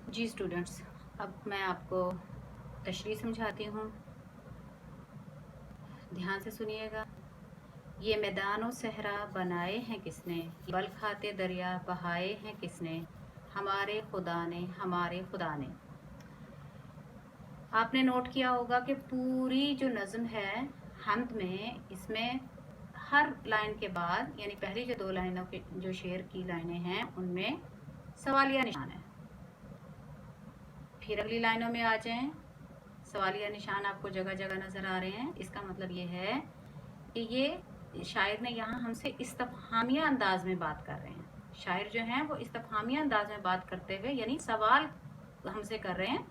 जी students, अब मैं आपको तशरीह समझाती हूँ। ध्यान से सुनिएगा। ये मैदान सहरा बनाए हैं किसने, बल खाते दरिया बहाए हैं किसने, हमारे खुदा ने, हमारे खुदा ने। आपने नोट किया होगा कि पूरी जो नज़म है हम्द में, इसमें हर लाइन के बाद यानी पहली जो दो लाइनों के जो शेर की लाइनें हैं उनमें सवालिया निशान है। फिर अगली लाइनों में आ जाएं, सवालिया निशान आपको जगह जगह नज़र आ रहे हैं। इसका मतलब ये है कि ये शायर ने यहाँ हमसे इस्तफहामिया अंदाज में बात कर रहे हैं। शायर जो हैं वो इस्तफहामिया अंदाज में बात करते हुए यानी सवाल हमसे कर रहे हैं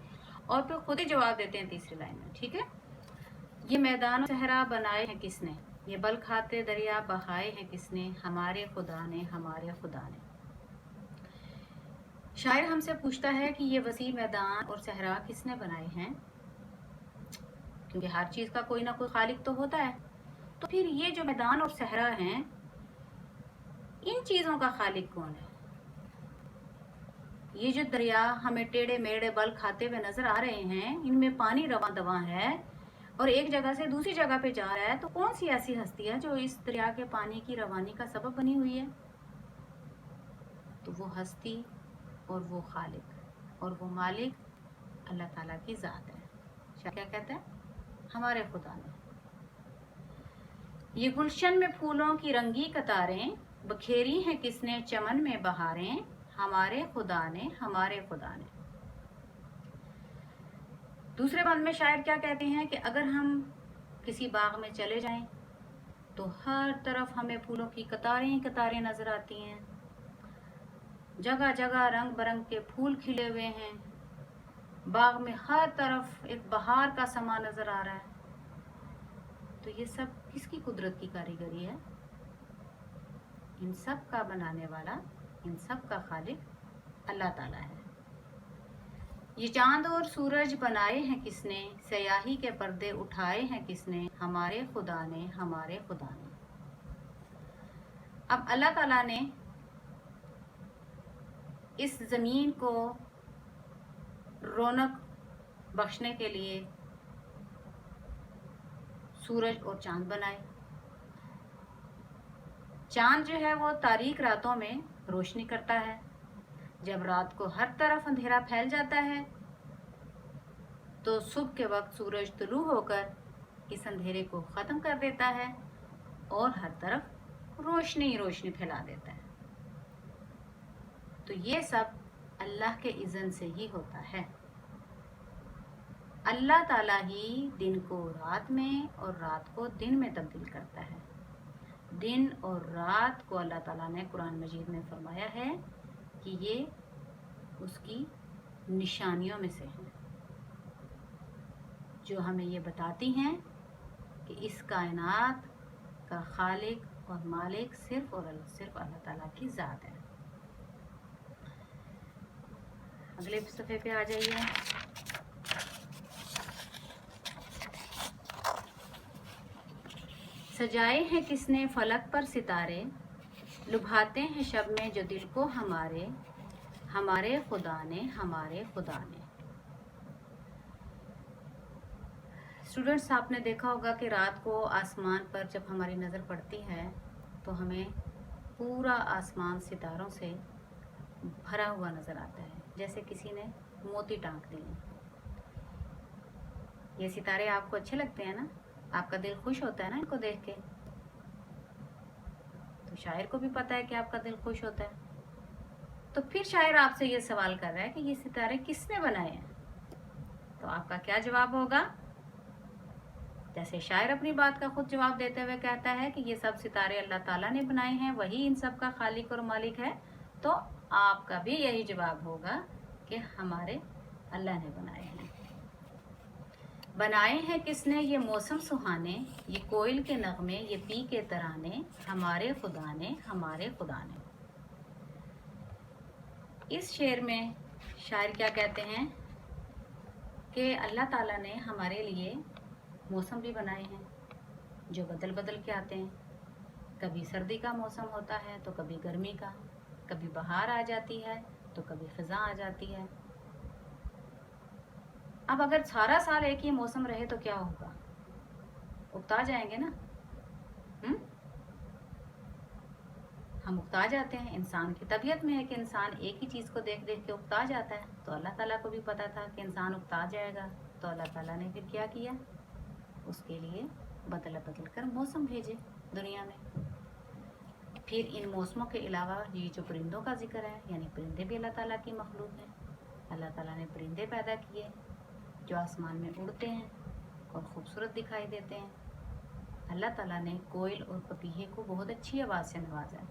और फिर खुद ही जवाब देते हैं तीसरी लाइन में। ठीक है। ये मैदान सहरा बनाए हैं किसने, ये बल खाते दरिया बहाए हैं किसने, हमारे खुदा ने, हमारे खुदा ने। शायर हमसे पूछता है कि ये वसी मैदान और सहरा किसने बनाए हैं, क्योंकि हर चीज़ का कोई ना कोई खालिक तो होता है। तो फिर ये जो मैदान और सहरा हैं, इन चीज़ों का खालिक कौन है? ये जो दरिया हमें टेढ़े मेढ़े बल खाते हुए नजर आ रहे हैं, इनमें पानी रवा दवा है और एक जगह से दूसरी जगह पे जा रहा है, तो कौन सी ऐसी हस्ती है जो इस दरिया के पानी की रवानी का सबब बनी हुई है? तो वो हस्ती और वो खालिक और वो मालिक अल्लाह ताला की ज़ात है। क्या कहते हैं? हमारे खुदा ने। ये गुलशन में फूलों की रंगी कतारें बखेरी हैं किसने, चमन में बहारें, हमारे खुदा ने, हमारे खुदा ने। दूसरे बंद में शायर क्या कहते हैं कि अगर हम किसी बाग में चले जाएं तो हर तरफ हमें फूलों की कतारें ही कतारें नजर आती हैं। जगह जगह रंग बरंग के फूल खिले हुए हैं। बाग में हर तरफ एक बहार का समा नजर आ रहा है। तो ये सब किसकी कुदरत की कारीगरी है? इन सब का बनाने वाला, इन सब का खालिक अल्लाह ताला है। ये चांद और सूरज बनाए हैं किसने, सयाही के पर्दे उठाए हैं किसने, हमारे खुदा ने, हमारे खुदा ने। अब अल्लाह ताला ने इस ज़मीन को रौनक बख्शने के लिए सूरज और चांद बनाए। चांद जो है वो तारीक रातों में रोशनी करता है। जब रात को हर तरफ अंधेरा फैल जाता है तो सुबह के वक्त सूरज तुलू होकर इस अंधेरे को ख़त्म कर देता है और हर तरफ रोशनी ही रोशनी फैला देता है। तो ये सब अल्लाह के इज़्न से ही होता है। अल्लाह ताला ही दिन को रात में और रात को दिन में तब्दील करता है। दिन और रात को अल्लाह ताला ने कुरान मजीद में फरमाया है कि ये उसकी निशानियों में से हैं, जो हमें ये बताती हैं कि इस कायनात का खालिक और मालिक सिर्फ और सिर्फ अल्लाह ताला की ज़ात है। अगले सफ़े पे आ जाइए। सजाए हैं किसने फलक पर सितारे, लुभाते हैं शब में जो दिल को हमारे, हमारे खुदा ने, हमारे खुदा ने। स्टूडेंट्स, आपने देखा होगा कि रात को आसमान पर जब हमारी नज़र पड़ती है तो हमें पूरा आसमान सितारों से भरा हुआ नज़र आता है, जैसे किसी ने मोती टांक दिए। ये सितारे आपको अच्छे लगते हैं ना? आपका दिल खुश होता है ना इनको देख के? तो शायर को भी पता है कि आपका दिल खुश होता है। तो फिर शायर आपसे ये सवाल कर रहा है कि ये सितारे किसने बनाए हैं? तो आपका क्या जवाब होगा? जैसे शायर अपनी बात का खुद जवाब देते हुए कहता है कि ये सब सितारे अल्लाह ताला ने बनाए हैं, वही इन सब का खालिक और मालिक है, तो आपका भी यही जवाब होगा कि हमारे अल्लाह ने बनाए हैं। बनाए हैं किसने ये मौसम सुहाने, ये कोयल के नगमे, ये पी के तराने, हमारे खुदा ने, हमारे खुदा ने। इस शेर में शायर क्या कहते हैं कि अल्लाह ताला ने हमारे लिए मौसम भी बनाए हैं जो बदल बदल के आते हैं। कभी सर्दी का मौसम होता है तो कभी गर्मी का, कभी बहार आ जाती है तो कभी ख़ज़ां आ जाती है। अब अगर सारा साल एक ही मौसम रहे तो क्या होगा, उकता जाएंगे ना। हम उकता जाते हैं, इंसान की तबीयत में है कि इंसान एक ही चीज़ को देख देख के उकता जाता है। तो अल्लाह ताला को भी पता था कि इंसान उकता जाएगा, तो अल्लाह ताला ने फिर क्या किया, उसके लिए बदल बदल कर मौसम भेजे दुनिया में। फिर इन मौसमों के अलावा ये जो परिंदों का जिक्र है, यानी परिंदे भी अल्लाह ताला की मखलूक हैं। अल्लाह ताला ने परिंदे पैदा किए जो आसमान में उड़ते हैं और ख़ूबसूरत दिखाई देते हैं। अल्लाह ताला ने कोयल और पपीहे को बहुत अच्छी आवाज़ से नवाजा है,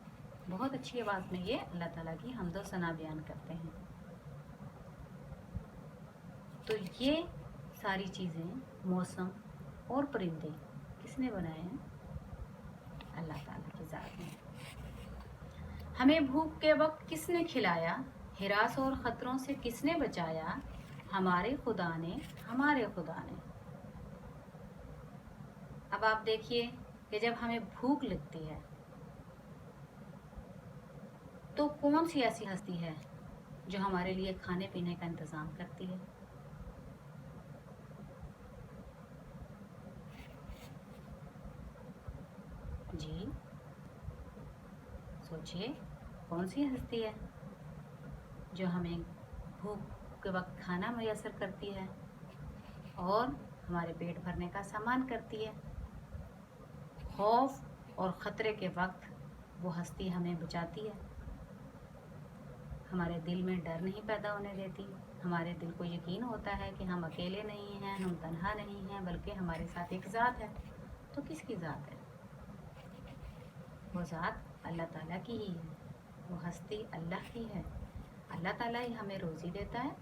बहुत अच्छी आवाज़ में ये अल्लाह ताला की हम्द व सना बयान करते हैं। तो ये सारी चीज़ें, मौसम और परिंदे किसने बनाए हैं, अल्लाह ताला की ज़ात ने। हमें भूख के वक्त किसने खिलाया, हिरास और ख़तरों से किसने बचाया, हमारे खुदा ने, हमारे खुदा ने। अब आप देखिए कि जब हमें भूख लगती है तो कौन सी ऐसी हस्ती है जो हमारे लिए खाने पीने का इंतज़ाम करती है। जी सोचिए, कौन सी हस्ती है जो हमें भूख के वक्त खाना मैसर करती है और हमारे पेट भरने का सामान करती है। खौफ और ख़तरे के वक्त वो हस्ती हमें बचाती है, हमारे दिल में डर नहीं पैदा होने देती। हमारे दिल को यकीन होता है कि हम अकेले नहीं हैं, हम तन्हा नहीं हैं, बल्कि हमारे साथ एक ज़ात है। तो किसकी ज़ात है, वो ज़ात अल्लाह ताला की ही है, वो हस्ती अल्लाह की है। अल्लाह ताला ही हमें रोज़ी देता है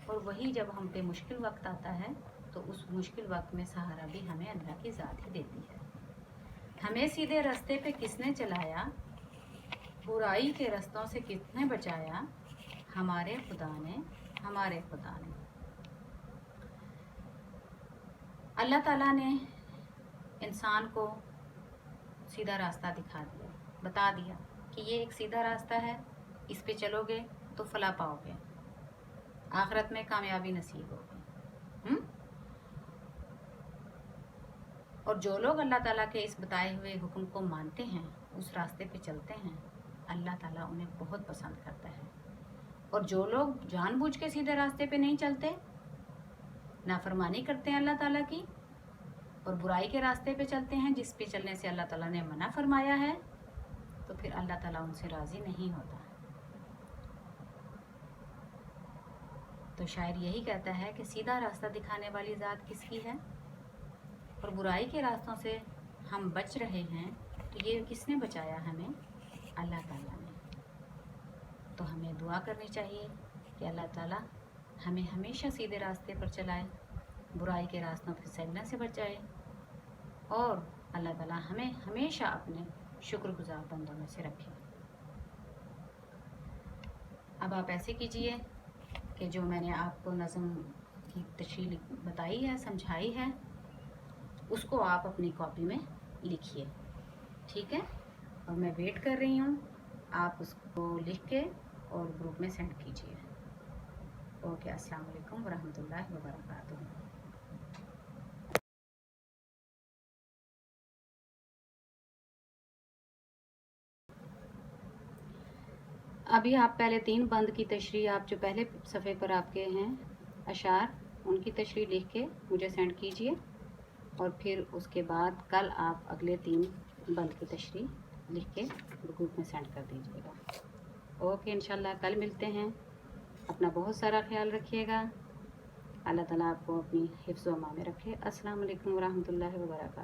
और वही जब हम पे मुश्किल वक्त आता है तो उस मुश्किल वक्त में सहारा भी हमें अल्लाह की ज़ात ही देती है। हमें सीधे रास्ते पे किसने चलाया, बुराई के रास्तों से किसने बचाया, हमारे खुदा ने, हमारे खुदा ने। अल्लाह ताला ने इंसान को सीधा रास्ता दिखा दिया, बता दिया कि ये एक सीधा रास्ता है, इस पे चलोगे तो फला पाओगे, आखिरत में कामयाबी नसीब होगी। और जो लोग अल्लाह ताला के इस बताए हुए हुक्म को मानते हैं, उस रास्ते पे चलते हैं, अल्लाह ताला उन्हें बहुत पसंद करता है। और जो लोग जानबूझ के सीधे रास्ते पे नहीं चलते, नाफरमानी करते हैं अल्लाह ताला की और बुराई के रास्ते पे चलते हैं जिस पे चलने से अल्लाह ताला ने मना फरमाया है, तो फिर अल्लाह ताला उनसे राज़ी नहीं होता। तो शायर यही कहता है कि सीधा रास्ता दिखाने वाली ज़ात किसकी है और बुराई के रास्तों से हम बच रहे हैं, तो ये किसने बचाया हमें, अल्लाह ताला ने। तो हमें दुआ करनी चाहिए कि अल्लाह ताला हमें हमेशा सीधे रास्ते पर चलाए, बुराई के रास्तों से फिसलने से बचाए और अल्लाह ताला हमें हमेशा अपने शुक्रगुजार बंदों में से रखे। अब आप ऐसे कीजिए कि जो मैंने आपको नज़म की तशरीह बताई है, समझाई है, उसको आप अपनी कॉपी में लिखिए, ठीक है। और मैं वेट कर रही हूँ, आप उसको लिख के और ग्रुप में सेंड कीजिए। ओके, अस्सलाम वालेकुम वरहमतुल्लाहि वबरकातुहू। अभी आप पहले 3 बंद की तशरीह, आप जो पहले सफ़े पर आपके हैं अशार, उनकी तशरीह लिख के मुझे सेंड कीजिए और फिर उसके बाद कल आप अगले 3 बंद की तशरीह लिख के ग्रुप में सेंड कर दीजिएगा। ओके, इंशाल्लाह कल मिलते हैं। अपना बहुत सारा ख्याल रखिएगा। अल्लाह ताला आपको अपनी हिफ्ज़ व अमान में रखे। अस्सलाम वालेकुम वरहमतुल्लाहि वबरकातुहू।